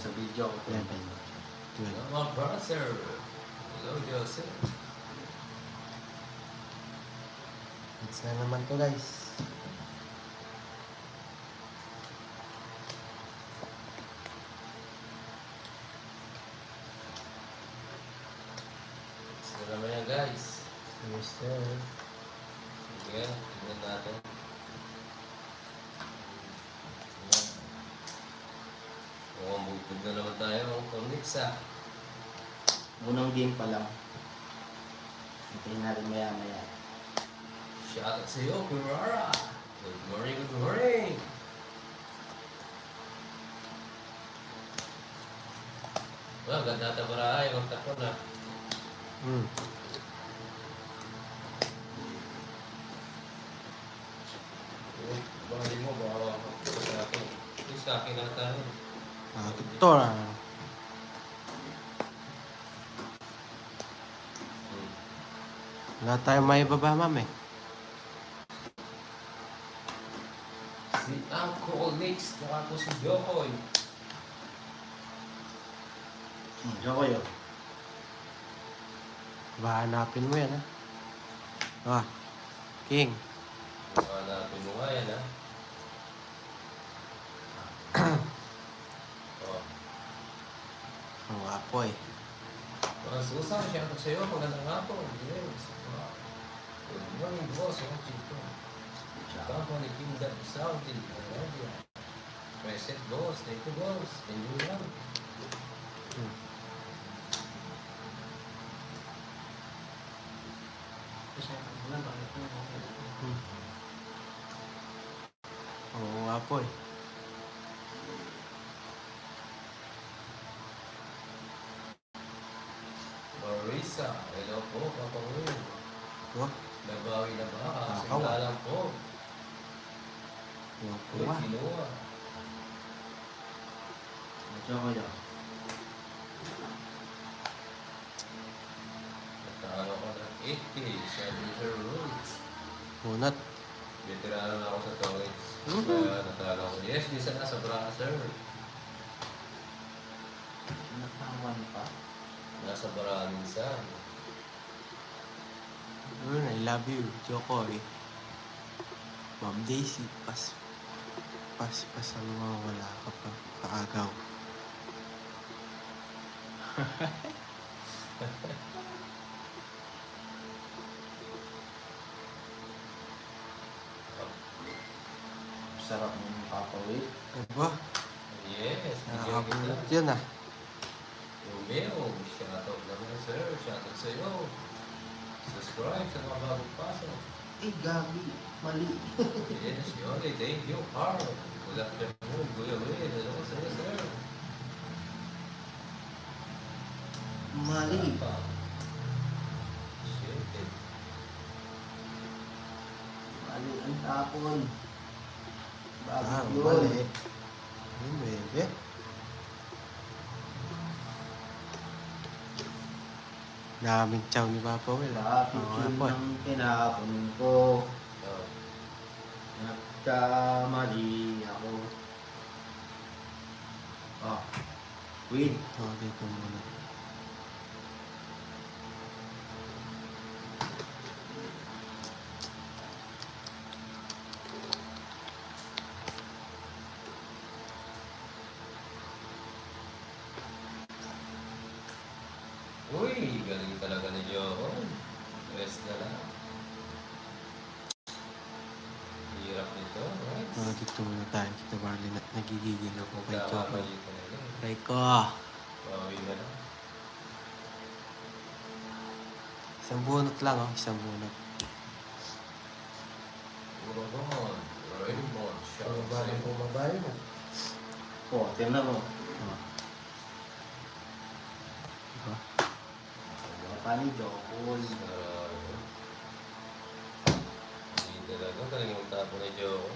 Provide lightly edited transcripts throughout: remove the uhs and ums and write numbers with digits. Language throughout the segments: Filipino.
sa video ko. 11, 12. Hello, my brother. Hello, Joseph. Hits na naman to guys. Gusto naman yan, guys. Yes sir. Sige, tignan natin. Mukhang bugtog na naman tayo. Cornix, ah. Unang game pa lang. Hintayin natin maya-maya. Shout out sa iyo, Kurara. Good morning, good morning. Well, ganda ata para ay, magtapon na. Baka di mo, baka sa akin. Please, sa akin na tayo. Ito na. Wala tayong may baba ma'am eh. Si Uncle Nix, naka po si Jokoy. Jokoy yun. Hanapin mo yan ha. King. Hanapin mo nga yan, ha? Oh. Ang apoy. Mga susang, siya ako sa iyo. Magandang hapon. Yes. Good morning, boss. Ang chito. Company Kingdom Saudi Arabia. Present, boss. Thank you, boss. Enjoy lang. Ang apoy. Marisa. Hello po, Papa Will. Wah. Nabawi na ba? Nakaw. Simula lang po. Uy, Wah. kinuha. Jokoy yun. Natalo ko ng 8K sa Winter Roads. Bunot. Veterano na ako sa Toys. Mhm. Kaya natalo ko. Yes, di sana sa browser. Natawan pa. Nasa bara minsan. I love you, Jokoy. Ma'am Daisy, pas ang mga wala ka pa kaagaw. Sarap ng papawit. Diba? Yes, Nakakabunot yun Romeo, shoutout naman sir. Shoutout sa iyo. Subscribe sa mga bagong pasok. Eh, Gabi. Mali. Yes, yun. Thank you, Carl. Good afternoon, Kuya Will. Hello sa iyo, sir. Mali. Shit. Mali ang tapon. Bakit yun? Mali. Yun, bebe. Daming chow ni Papa Will. Bakit yun ang tinapon ko? Oh. Nagkamali ako. Oh. Win. Dito muna. Uy, galing talaga ni Joon. Rest na lang. Hirap nito, right? Dito muna tayo. Kita Barley na nagigigil ako kay Jokoy. Nagkakamali talaga. Aray ko. Bawi na lang. Isang bunot lang isang bunot. Raymond. Raymond. Shoutout sa iyo. bumabayo na. Oh, tingnan mo. Diba? Pani Jokoy. Hindi talaga. Talagang magtapo ni Joon.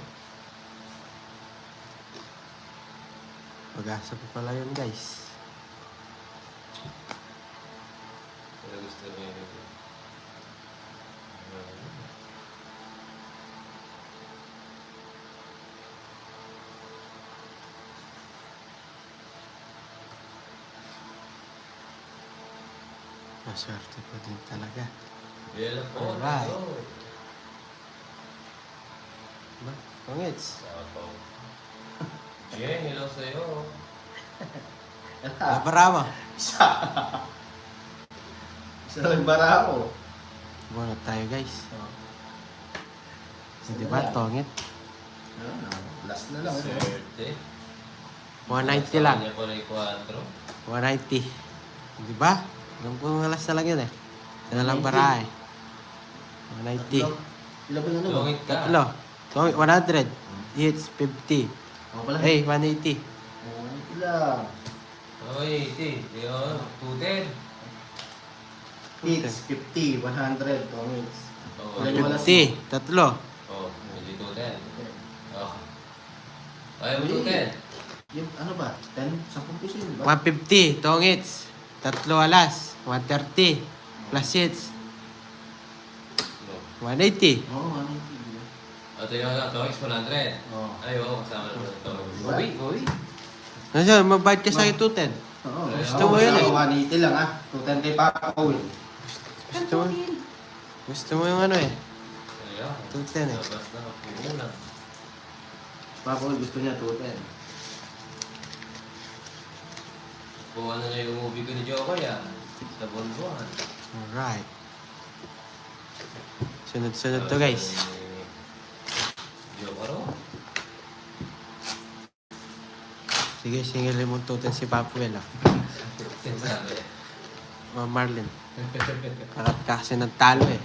Pag-asa pa pala yun guys. Pero gusto niya yun. Maswerte po din talaga. Bela po. Alright. Hello. Ba? Pangits. Sapaw. Jen, hello sa'yo. Naparama. Isa. Isa lang bara ako. Buwan tayo guys. Oh. Hindi ba? Tongit. Ayun na. Last na lang. Swerte. 190 lang. Kanya ko na yung 4. 190. Di ba? Alam ko mga alas na lang yun eh. Ito na lang para eh. 190. Ilan ba yun? Longit ka. Tatlo. Tongit 100. Hits 50. Ako pala. Hey, 180. Oh, ilan? Oy, iti. Yun, 210. Hits, 50, 100, tongits. Oh, Ilan yung alas mo? 50. Tatlo. Oh, hindi 210. Okay. Oh. Ayaw mo 210. Yung ano ba? 10? 10 piso yun ba? 150. Tongits. Tatlo alas. 130. Plus hits. No. 180. Oo, ano yung Ito yung Toix 100. Oo. Ay, oo, kasama naman ito. Uwi, uwi. Ano siya? Mabayad ka sa akin 210. Oo, Gusto mo yun eh. 180 lang ah. 210 kay Paco eh. Gusto mo? Gusto mo yung ano eh? Ayan. 210 eh. Labas na, pumuna. Paco gusto niya 210. Kung ano na yung movie ko ni Jokoy ah. Sa Bonbuan. Alright. Sunod-sunod to guys. Jokaro? Sige, singilin mo 210 si Papuel ah. Sabi. Ma'am Marlin. Kakat kasi ng talo eh.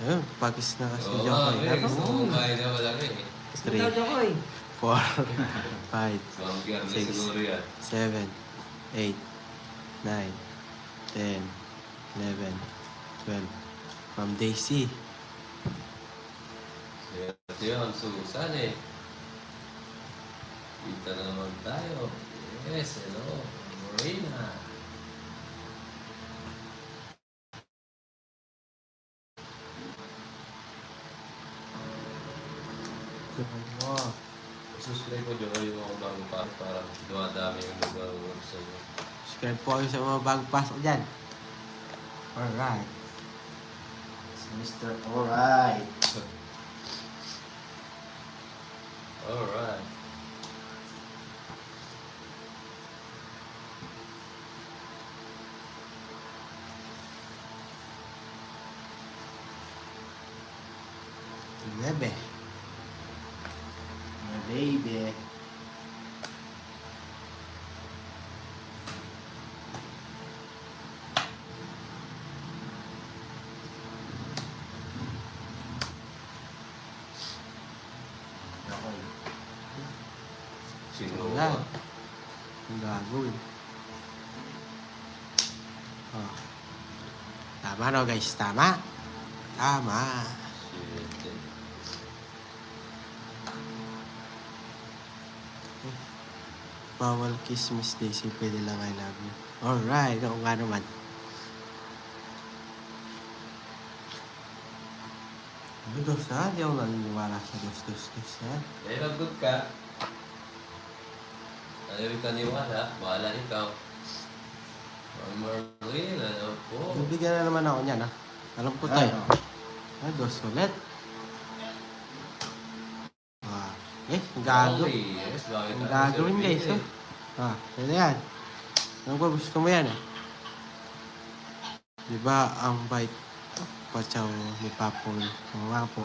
Ayun, pagis na kasi Oo Joko nga, eh. pre. Gusto mo kumain na malaki eh. 3, 4, 5, Banggar na Six. siguro yan. 7, 8, 9, 10, 11, 12. Ma'am Daisy. Ito yun, Susan eh. Kita na naman tayo. Yes, hello. Marina. Oh. Subscribe ko dyan yung mga bago pa para dumadami yung mag-work sa inyo. Subscribe po kayo sa mga bagong pasok dyan. Alright. Si Mr. Alright. Alright. Bebe. My baby. Okay. Sino Wala. ba? Ang gagawin. Oh. Tama no guys, tama. Tama. Shit. Bawal kiss Miss Daisy, pwede lang I love you. Alright, oo nga naman. Ano dos ha? Di ako naniniwala sa dos ha. Eh, lagot ka. Ayaw ka niwala. Bahala ikaw. Marlene, ano po? Bibigyan na naman ako niyan ha. Alam ko tayo. Ano? Ah, dos ulit. Ah, ang gago. Okay, yes, bakit Ang ako gagawin service guys, eh? oh. Ah, pwede yan. Alam ko, gusto mo yan, eh. Di ba, ang bite pachaw ni Papo, ang wapo.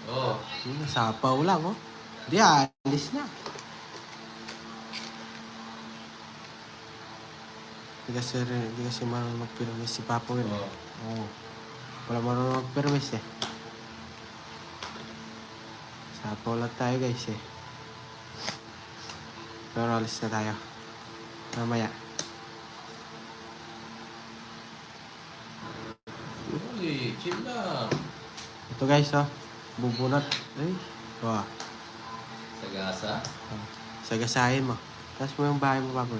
Oo. Sapaw lang, oh. Di, alis na. Di kasi marunong mag-permis si Papo yun, eh. Oo. Wala marunong mag-permis, eh. Sapaw lang tayo, guys, eh. Pero alis na tayo. Mamaya. Uy, chill lang. Ito guys, oh. Bubunot. Ay. Wah. Sagasa. Sagasahin mo. Tapos mo yung bahay mo, Papo.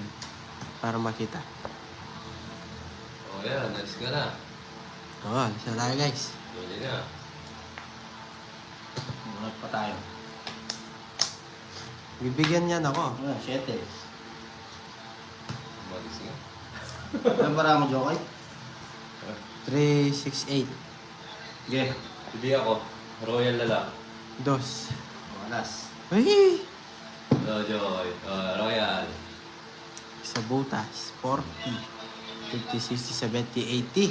Para makita. O yan, next ka na. Oo, alis na tayo, guys. Pwede na. Munot pa tayo. Bibigyan niyan ako. Ah, 7. Umalis nga. Ano para mo, Jokoy? 368. Sige. Hindi ako. Royal na lang. Dos. Alas. Ay! Joy. Royal. Sa butas. 40. 50, 60, 70, 80.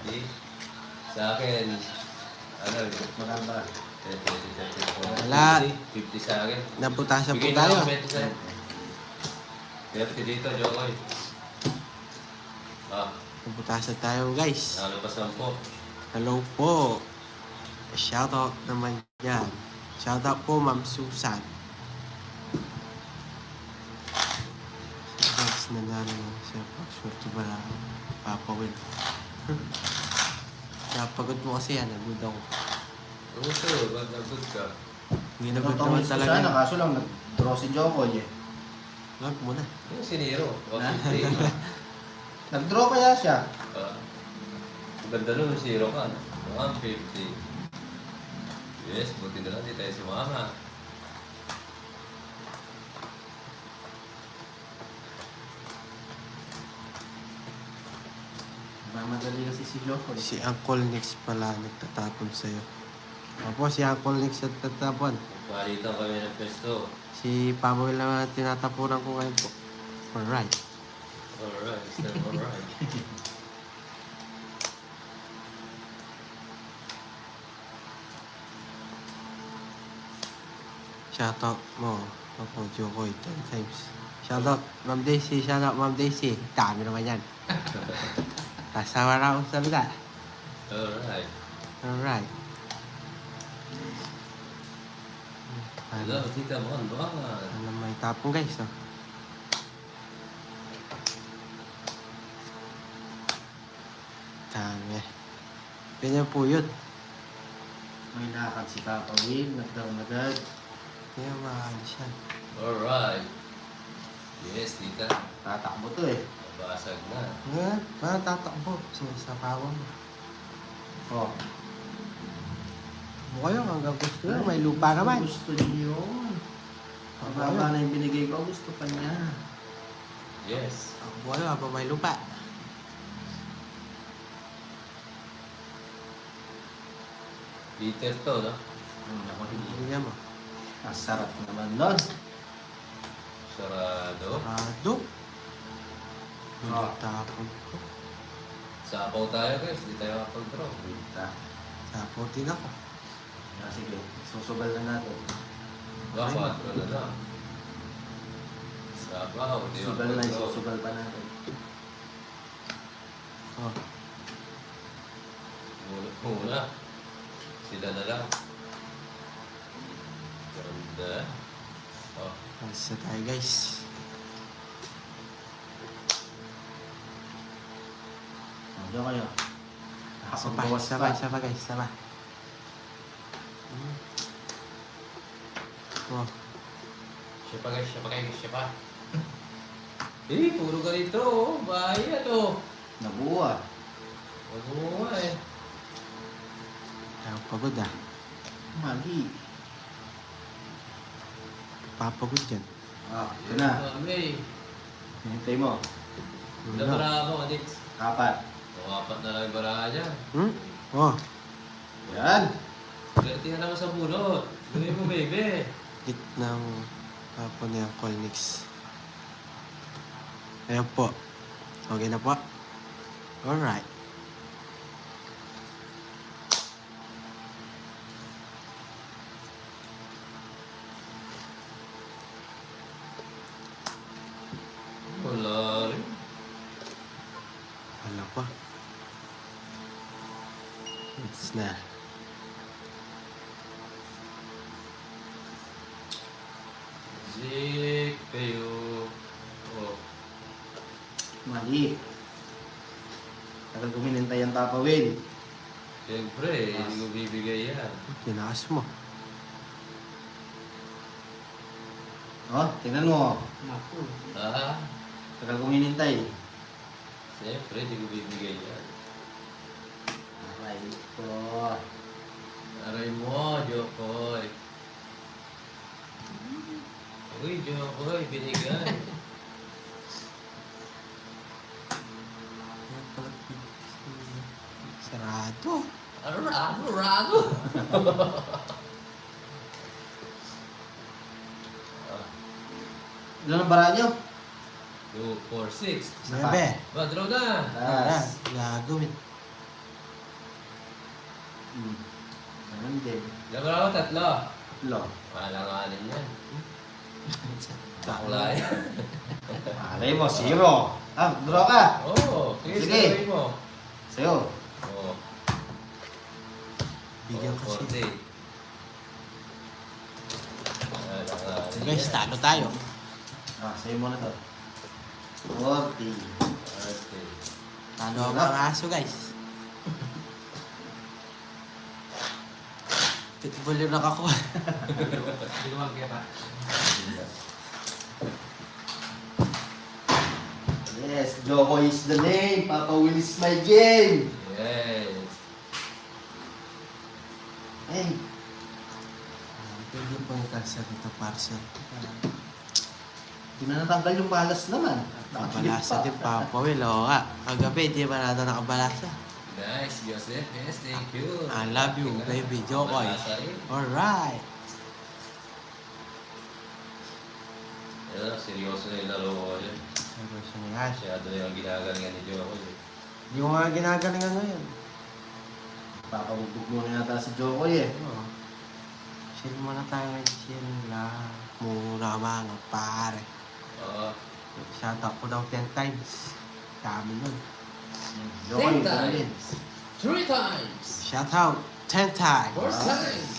80. Sa akin, ano yun? Magkano ba? 30, 30, 40, Wala. 50 sa akin. Nabutasan po Bigay na tayo. ako 20 sa'yo. 30 dito, Joy. Nabutasan tayo guys. Nalo pa 10. Hello po. Shoutout naman yan. Shoutout po Ma'am Susan. So guys, nanalo na siya. Pag-shorty pala. Papawin. Napagod mo kasi yan. Nagod ako. Ano sa'yo? Ba't nagod ka? Hindi nagod Totoo naman ni talaga. Susana, kaso lang nag-draw si Jokoy eh. Huwag mo na. Yung siniro. 150. Nag-draw kaya siya. Ganda nun, 0 ka. 150. Yes, buti na lang di tayo sumama. Mamadali kasi si Jokoy. Si Uncle Nix pala nagtatapon sa'yo. Opo, si Uncle Nix nagtatapon. Palitan kami ng pesto. Si Pamuel naman tinatapunan ko ngayon po. Alright. Alright, still alright. Shoutout mo. Ako, Jokoy, 10 times. Shoutout, Ma'am Daisy. Shoutout, Ma'am Daisy. Dami naman yan. Kasama na ako sa bila. Alright. Alright. Hello, tita mo, ano ba? Ano may tapong guys, oh. Dami. Ganyan po yun. May lakad si Papa Will, nagdaroon agad. Kaya maalis yan. Alright. Yes, tita. Tatakbo to eh. Basag na. Nga, parang tatakbo. Sinasapawan mo. Oh. Mukha yun, hanggang gusto yun. May lupa naman. Gusto niyo yun. Mababa na yung binigay ko, gusto pa niya. Yes. Mukha yun, habang may lupa. Peter to, no? Ako hindi. Bigyan mo. Ang sarap naman nun. Sarado. Rado. Ah. Tapon ko. Sapaw tayo, guys. Di tayo kapag-draw. Kita. Tapotin ako. Ah, sige, susugal na natin. Dapat, ano na. Sapaw. Di ako Sugal na, kapag-draw. susugal pa natin. Oh. Muna. Sila na lang. Ganda. Oh. Alis na tayo guys. Diyan kayo. Isa pa guys, isa pa. Oh. Siya pa guys, siya pa. Eh, puro ganito, oh. Bahay, ano. Nabuo ah. Mabuha eh. Ayaw pagod ah. Mali. Papagod yan. Ah, ito na. Kami. Hintay mo. Ilang baraha mo, Adix? 4. O, 4 na lang yung baraha dyan. Oh. Yan. Swerte ka naman sa bunot. Gawin mo, baby. Hit ng hapon na yung Colnix. Ayan po. Okay na po. Alright. Wala rin. Wala pa. It's na. Zik kayo. Oh. Mali. Tagal ko hinintay ang Papa Will. Siyempre, hindi ko bibigay yan. Tinaas mo. Oh, tingnan mo. Ah, Tagal ko hinintay. siyempre, hindi ko bibigay yan. Aray ko. Aray mo, Jokoy. Uy, Jokoy, binigay. Rado. Rado. Ilan ang bara nyo? 2, 4, 6. Bebe. Ba, draw na. Last. Gagawin. Ganun din. Laban ako 3. Lo. Wala nga din yan. Bakla yan. Malay mo, 0. Draw ka. Oo. Sige, Sige. sige mo. Sa'yo. Oo. Bigyan kasi. 40. Wala nga din Guys, yan. talo tayo. Sa'yo muna to. 40. 40. Talo ako ang aso, guys. Pitbull yung nakakuha. Yes, Joko is the name. Papa Will is my game. Yes. Hey, Pwede pong cancel dito parcel. hindi na natanggal yung balas naman. Nakabalasa din, Papa Will. Oo nga. Kagabi, di ba natin nakabalasa? Nice, Joseph. Yes, thank you. I love you, baby Jokoy. Malasa rin. Alright. Seryoso na yung laro ko yun. Seryoso na yan. Masyado na yung ginagalingan ni Joko. Hindi mo nga ginagalingan ngayon. Papabugbog muna yata si Joko eh. Oo. Chill muna tayo ngayon. Chill lang. Muna mga pare. Oo. Shoutout ko daw 10 times. Dami nun. Joko 10 yung times. 3 times. Shoutout 10 times. 4 times.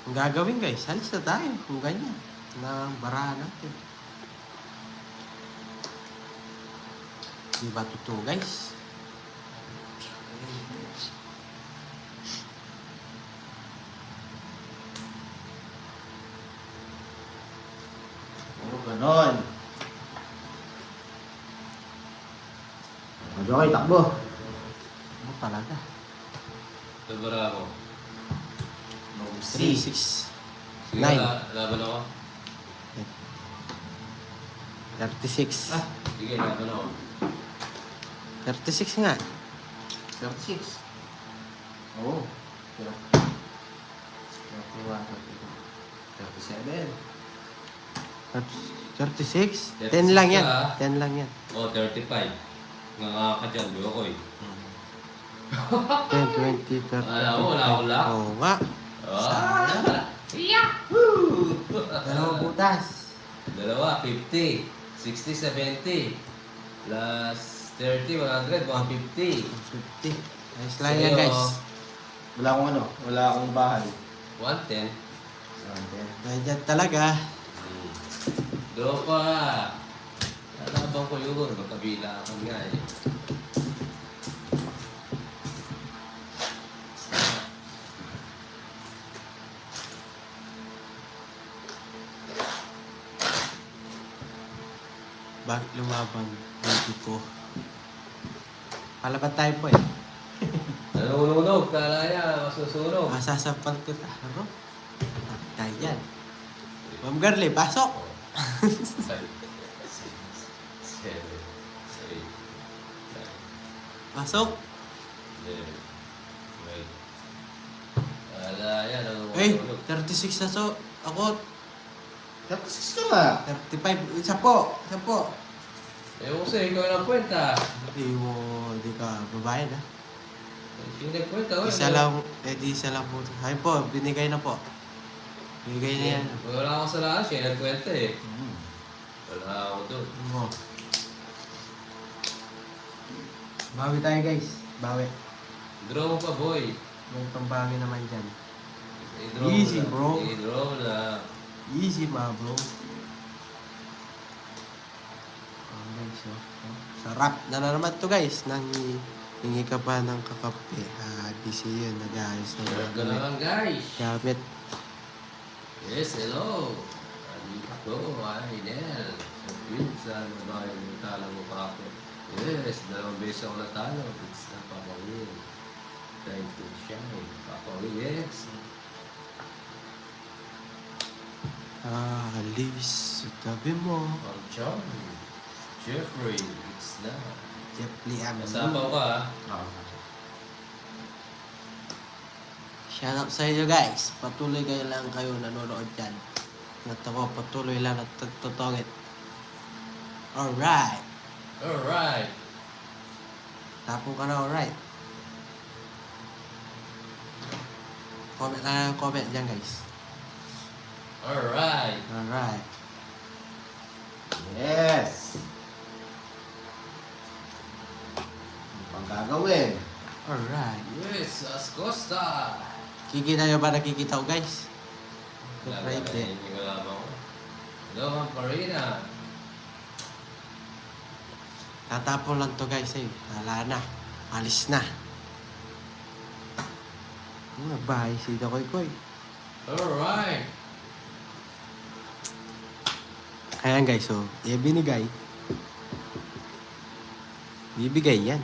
Ang gagawin guys, alis na tayo. Kung ganyan. Na barahan natin. Di ba totoo guys? Ganon. Joko, takbo. Ano talaga? Labara ako. No, 3, 3. 6, Sige, 9. laban ako. 36. Sige, laban ako. 36 nga. 36. Oo. 37. 36? 36 10 lang yan. ka. 10 lang yan. Oh, 35. Nga ka dyan, Joko eh. 10, 20, 30. Alam mo, wala akong lock. Oo nga. Ah! Dalawang butas. Dalawa, 50. 60, 70. Plus 30, 100, 150. 50. Ayos lang yan guys. Wala akong ano, wala akong bahay. 110. Ganyan talaga. Draw pa. Nalabang ko yun. Magkabila ako nga eh. Bakit lumaban? Baby ko. Palaban tayo po eh. Nanununog. Kala niya, masusunog. Masasampal ko ta. Ano? Tayo yan. Ma'am Garly, pasok! 7, 8, 9. Pasok! Kala niya, Eh, nanununog. 36 na so. Ako, 36 ka nga. 35. Isa po. Isa po. Eh, kasi ikaw yung nagkwenta. Hindi ka babayad ha. Hindi nagkwenta. Isa lang, di isa lang po. Ayun po, binigay na po. Binigay na yan. Wala ako sa lahat. Siya nagkwenta eh. Wala ako doon. Oo. Bawi tayo guys. Bawi. Draw mo pa, boy. May pambawi naman dyan. I-draw Easy, lang. bro. I-draw lang. Easy ma bro. Okay, so. Sarap na naman to guys. Nang hingi ka pa ng kakape. Busy yun. Nag-ayos na Sarap ka gamit. naman, guys. Gamit. Yes, hello. Andito ko, Nel. Sa pinsan, babae ng talo mo pa ako. Yes, 2 beses ako natalo. It's na Papa Will. Time to shine. Papa Will, yes. Alis sa tabi mo. Ang charm. Jeffrey, it's na. Jeff Liam. Nasapaw ka ha. Oo. Shout out sa inyo guys. Patuloy kayo lang kayo nanonood dyan. At ako patuloy lang at tutungit. Alright. Alright. Tapong ka na alright. Comment na ng comment dyan guys. Alright. Alright. Yes! Ano pang gagawin? Alright. Yes, Ascosta. Kikita nyo ba nakikita ko guys? Right Right Hindi ko lamang ko. Hello, Ma'am Farina. Tatapon lang to guys eh. Wala na. Alis na. Nagbahay si Koy Koy. Alright. Ayan guys, so, binigay. Bibigay yan.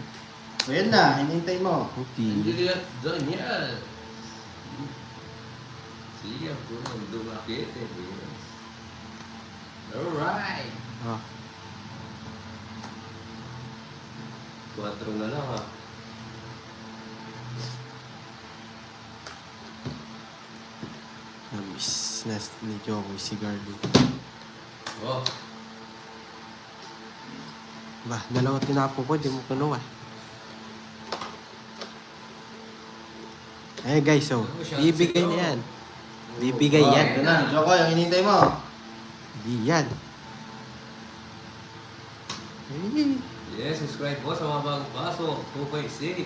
Ayan na, hinintay mo. Hindi Okay. nila doon yan. Sige, po. Dumakit eh. Alright. Oh, 4 na lang ha. namiss na ni Jokoy si Gardy. Oh. Ba, dalawa tinapon ko, di mo kinuha. Ayan guys, so, bibigay na yan. Bibigay Oh, yan. Yan na, Joko, yung hinintay mo. Hindi yan. Eh, Yes, subscribe po sa mga bagong pasok. 2.6.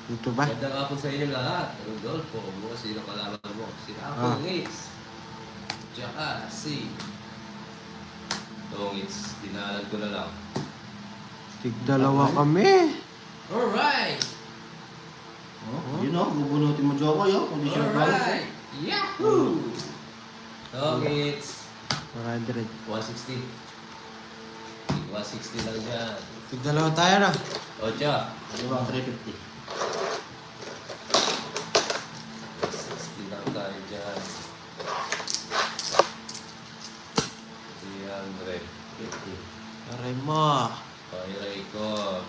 dito ba? Magandang hapon sa inyo lahat. Rodolfo, mo sino kalaban mo? Si Apple Ngits. Tsaka si Tongits. Dinalan ko na lang. Tig-dalawa kami. Alright! Oh, yun o, bubunutin mo Joko yun. Kung di siya Alright! Yahoo! Tongits. 400. 160. 160 lang dyan. Tig-dalawa tayo na. Ocha. Ano ba ang 350? 60 lang tayo dyan. 350. Aray mo. Pairay ko.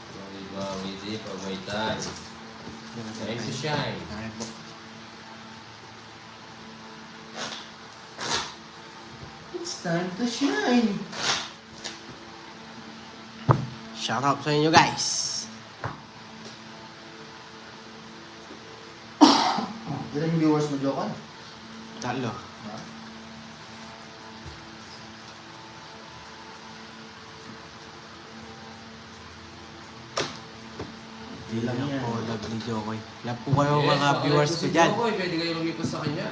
Yung iba, hindi pag may time. Time to shine. Aray mo. It's time to shine. Shout out sa inyo guys. Ilan yung viewers mo Joko? 3. Ilan yan? Ako, love ni Jokoy. Love po kayo mga viewers ko dyan. Yes, pwede kayo lumipas sa kanya.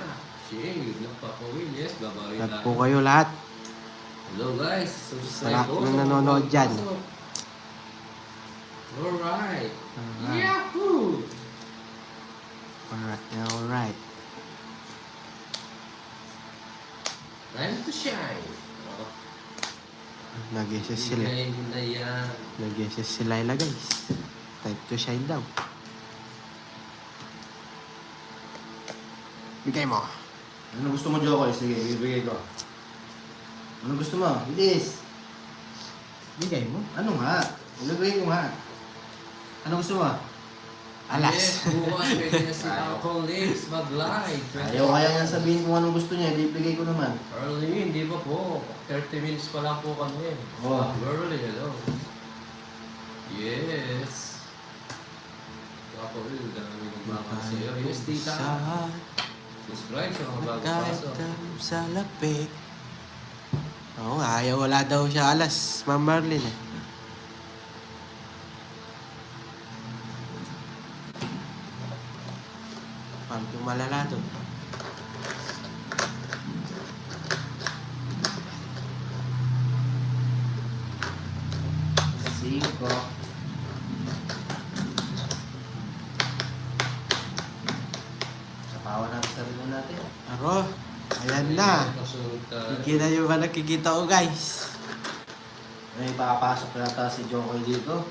Shing, nagpapawin. Yes, babawi Love lang. po kayo lahat. Hello guys. Sa lahat ng nanonood dyan. Alright. Alright. Yahoo! Alright, alright. Time to shine. Oh, Nag-SS sila. hindi na yan. Nag-SS si Laila guys. Time to shine daw. Bigay mo. Ano gusto mo Joko? Sige, bibigay ko. Ano gusto mo? Bilis. Bigay mo? Ano nga? Ilagay ko nga. Ano gusto mo? Alas. Yes, bukas pwede na si Uncle Liz mag-live. Ayaw kaya niya sabihin kung anong gusto niya. Ibibigay ko naman. Early, hindi ba po? 30 minutes pa lang po kami. Oh. Early, hello. Yes. Ako rin, dami nagmamahal sa iyo. Yes, tita. Subscribe sa mga bagong paso. Magkaitan sa lapik. Oo nga, ayaw wala daw siya alas. Ma'am Marlene eh. Parang yung malala doon. Cinco. Kapawa natin sarili natin. Aro, ayan na. Kasunod tayo. Kikita nyo ba nakikita ko guys? May papasok yata si Jokoy dito.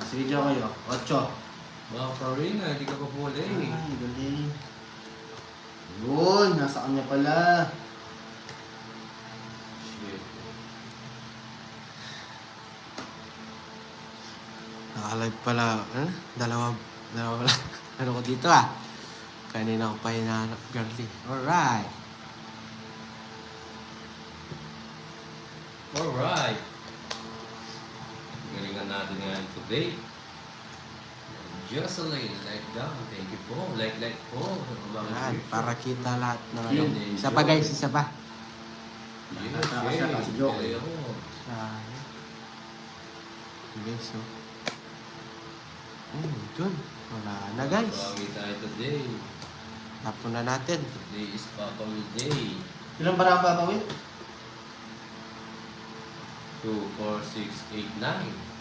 Sige Jokoy, 8. Mga Farina, hindi ka pa puli. Ay, galing. Yun, nasa kanya pala. Shit. Nakalive pala. Dalawa pala. Ano ko dito ah? Kanina ko pa hinahanap girly. Alright. Alright. Galingan natin ngayon today. Jocelyn, like down. Thank you po. Like po. Yan, para kita lahat ng ano. Isa pa guys, isa pa. Yes, Nakakasya si Jokoy. Sayang. Guys, oh. Dun. Wala na guys. Bawi tayo today. Tapon na natin. Today is Papa Will Day. Ilang bara ang papawin? 2, 4, 6, 8, 9.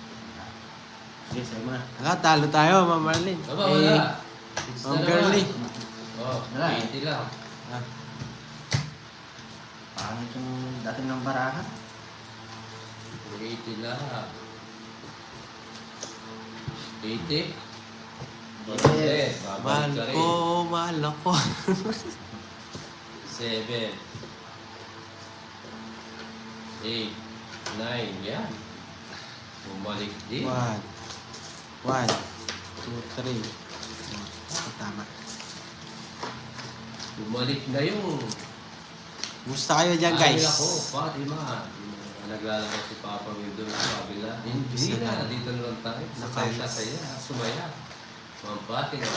Sige, sa'yo mo na. Wala, talo tayo, Ma'am Marlene. Aba, wala. It's Ma'am na Girly. naman. Oh, Wala. 80 lang. Ah, Pangit yung dating ng barahan. 80 lang. 80? Yes. mahal Babalik ka rin. ko, mahal ako. 7, 8, 9, yan. Bumalik din. 1, 2, 3. Tama. Bumalik na yung... Gusto kayo dyan guys? Ay, ako, Fatima. Naglalaro si Papa Will doon sa kabila. Hindi Umpisa na, na. dito na lang tayo. Nakayos. Saya, sumaya. Ma'am Fatima.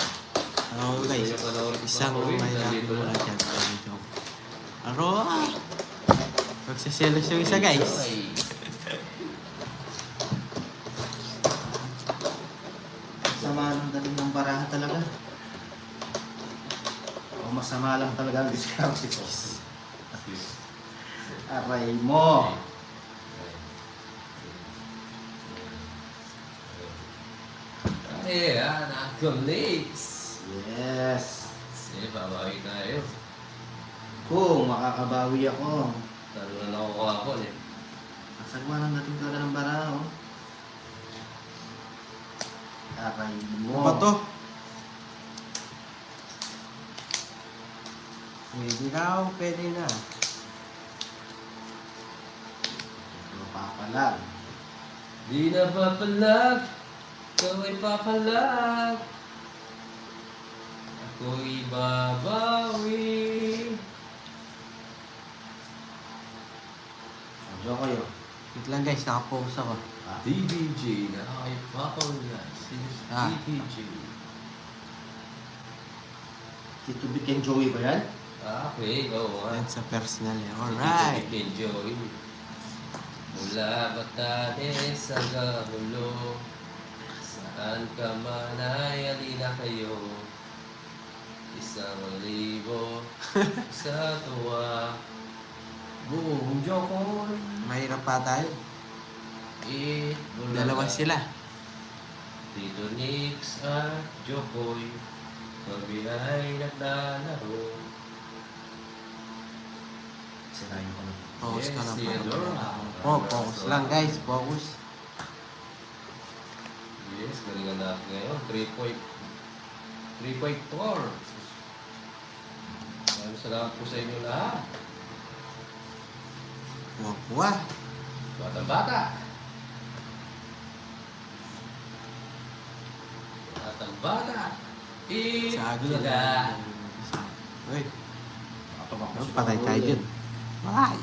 Ano guys? Gusto niyo panoorin si Isang Papa Will, may lagi nandito mo lang. na dyan. Aro ah! Magsiselos yung isa guys. Ay, Sama ng dating ng barahan talaga. O masama lang talaga ang diskarte ko. Aray mo! Ayan, accolades. Yes! Sige, babawi tayo. Kung makakabawi ako. Talo na nakukuha ko eh. Masagwa ng dating talaga ng barahan. Oh. Aray mo! Ano ba to? Pwede na ako, pwede na. Ano pa pala? Di na papalag, ikaw ay papalag. Ako'y babawi. Ang joke kayo. Wait lang guys, nakapokus ako. DDJ na ay papalag. Ah. DDJ. Tito Vic and Joey ba yan? Okay, go on. Yan sa personal yan. Alright. Enjoy. Mula Batanes hanggang Hulo, saan ka man ay alina kayo. 1,000 sa tuwa. Buong Jokoy. Mahirap pa tayo. Dalawa sila. Tito Nix at Jokoy, kami ay naglalaro. Sirayin ko na. Focus ka lang. Theodore. Focus lang guys, focus. Yes, galingan natin ngayon. 3.4. Maraming salamat po sa inyo lahat. Kuha-kuha. Batang-bata. Batang-bata. Saglit. Itaga. Uy, Nakatubak ko si patay Papa tayo Will. dyan. Bye.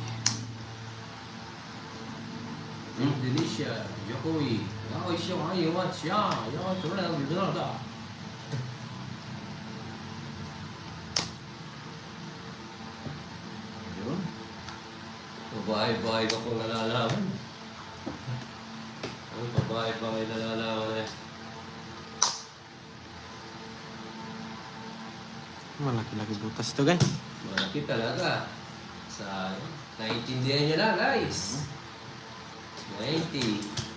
Indonesia. Jokoy. Ako siya ngayon. Siya. Yan. Tura lang. Dito na. Yun. Babae-babae ka po nalalaman. Ang babae-babae nalalaman eh. Malaki-laki butas to guys. Malaki talaga. Sa naiintindihan nyo na guys. 90.